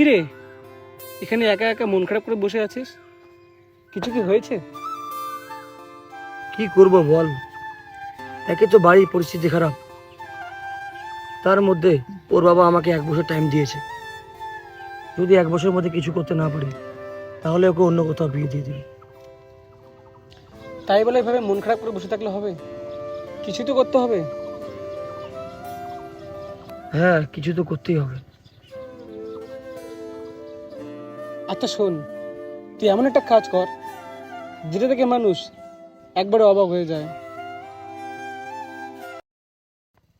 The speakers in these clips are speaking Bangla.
কিরে, এখানে একা একা মন খারাপ করে বসে আছিস? কিছু কি হয়েছে? কি করব বল, একে তো বাড়ির পরিস্থিতি খারাপ, তার মধ্যে ওর বাবা আমাকে 1 বছর টাইম দিয়েছে। যদি 1 বছরের মধ্যে কিছু করতে না পারি তাহলে ওকে অন্য কোথাও বিয়ে দিয়ে দিবি। তাই বলে এভাবে মন খারাপ করে বসে থাকলে হবে? কিছু তো করতে হবে। হ্যাঁ, কিছু তো করতেই হবে। আচ্ছা শোন, তুই এমন একটা কাজ কর যেটা থেকে মানুষ একবারে অবাক হয়ে যায়।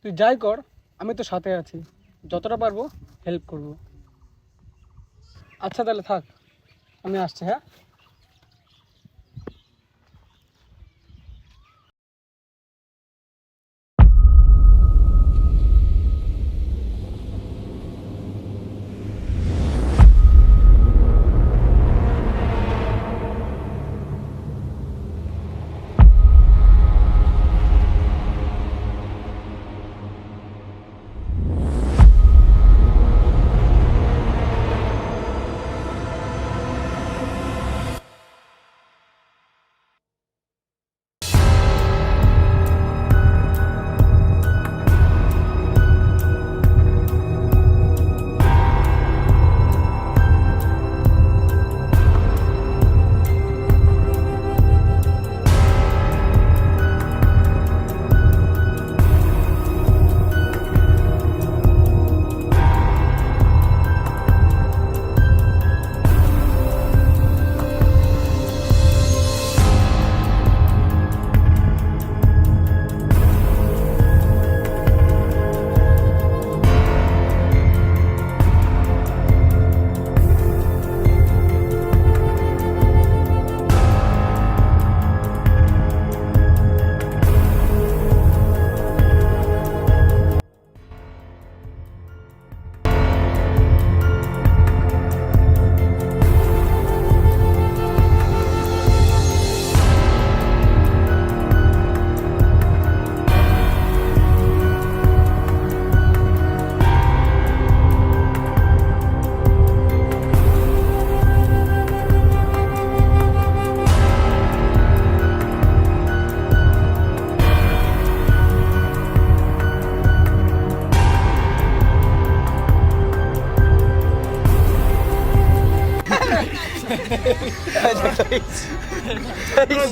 তুই যাই কর, আমি তো সাথে আছি, যতটা পারবো হেল্প করব। আচ্ছা তাহলে থাক, আমি আসছি। হ্যাঁ,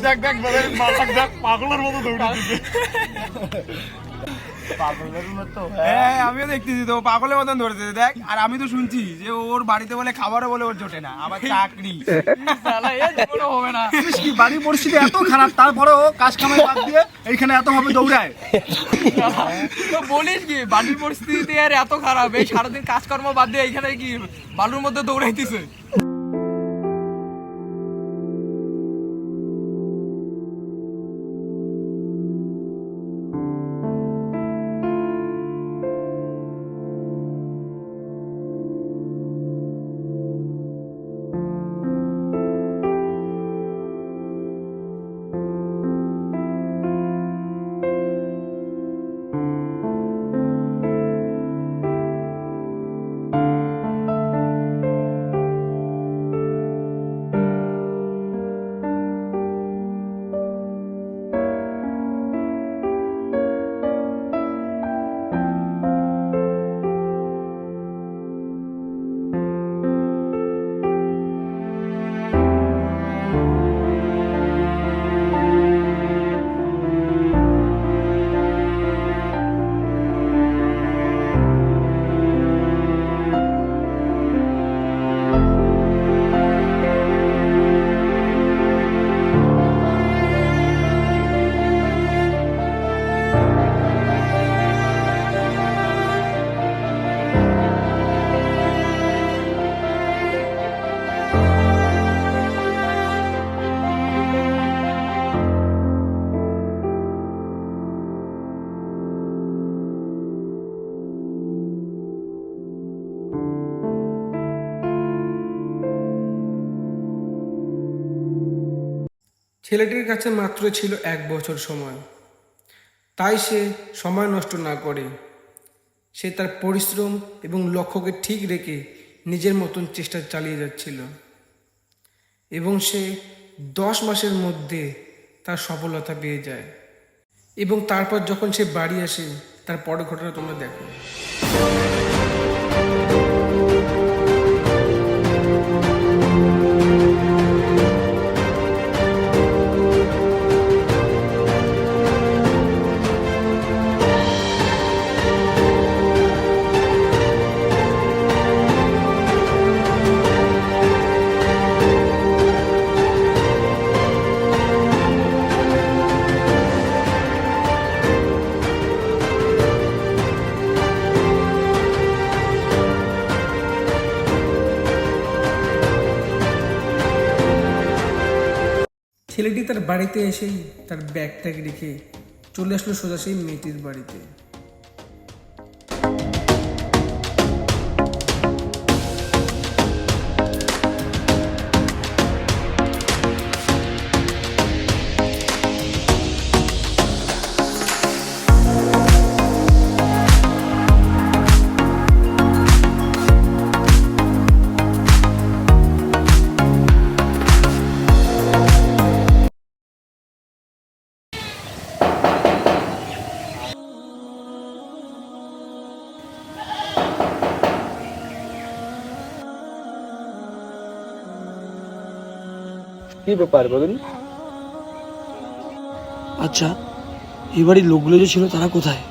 দেখ দেখ বেলের মাথা দেখ, পাগলের মতো দৌড়াচ্ছে। পাগলের মতো? হ্যাঁ, আমিও দেখতেছি তো পাগলের মতন ধরেছে দেখ। আর আমি তো শুনছি যে ওর বাড়িতে বলে খাবারও বলে ওর জোটে না, আবার চাকরি। হবে না। কি বাড়ির পরিস্থিতি এত খারাপ, তারপরে ও কাজ কামাই বাদ দিয়ে এইখানে এত ভাবে দৌড়ায়। তো বলিস কি, বাড়ির পরিস্থিতি আর এত খারাপ, এই সারাদিন কাজকর্ম বাদ দিয়ে এইখানে কি বালুর মধ্যে দৌড়াইতেছে? ছেলেটির কাছে মাত্র ছিল 1 বছর সময়, তাই সে সময় নষ্ট না করে সে তার পরিশ্রম এবং লক্ষ্যকে ঠিক রেখে নিজের মতন চেষ্টা চালিয়ে যাচ্ছিল এবং সে 10 মাসের মধ্যে তার সফলতা পেয়ে যায় এবং তারপর যখন সে বাড়ি আসে তার পরের ঘটনা তোমরা দেখো। ছেলেটি তার বাড়িতে এসেই তার ব্যাগ ট্যাগ রেখে চলে আসলো সোজা সেই মেয়েটির বাড়িতে। কি ব্যাপার বলুন? আচ্ছা, এই বাড়ির লোকগুলো যে ছিল তারা কোথায়?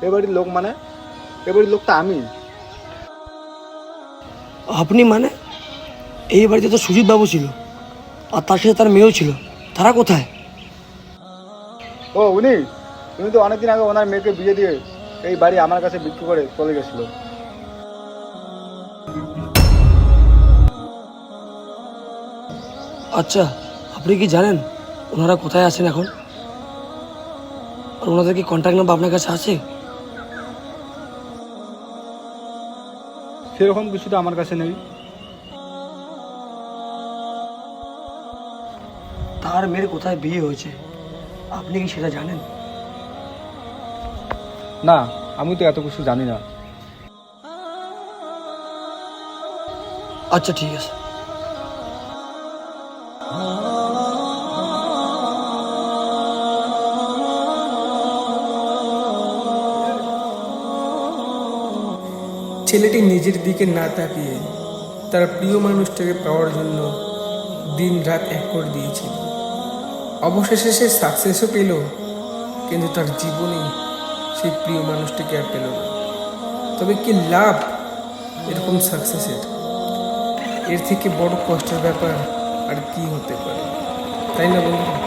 এ বাড়ির লোক মানে? এ বাড়ির লোক তো আমি। আপনি মানে? এই বাড়িতে তো সুজিত বাবু ছিল আর তার সাথে তার মেয়েও ছিল, তারা কোথায়? ও উনি তো অনেকদিন আগে ওনার মেয়েকে বিয়ে দিয়ে এই বাড়ি আমার কাছে বিক্রি করে চলে গেছিল। আচ্ছা, আপনি কি জানেন ওনারা কোথায় আছেন এখন? আর ওনাদের কি কন্ট্যাক্ট নাম্বার আপনার কাছে আছে? সেরকম কিছু তো আমার কাছে নেই। তার মেয়ের কোথায় বিয়ে হয়েছে আপনি কি সেটা জানেন? না, আমি তো এত কিছু জানি না। আচ্ছা ঠিক আছে। ছেলেটি নিজের দিকে না তাকিয়ে তার প্রিয় মানুষটাকে পাওয়ার জন্য দিন রাত এক করে দিয়েছিল। অবশেষে সে সাকসেসও পেল, কিন্তু তার জীবনে সেই প্রিয় মানুষটিকে আর পেল না। তবে কি লাভ এরকম সাকসেসের? এর থেকে বড় কষ্টের ব্যাপার আর কি হতে পারে, তাই না বন্ধুরা?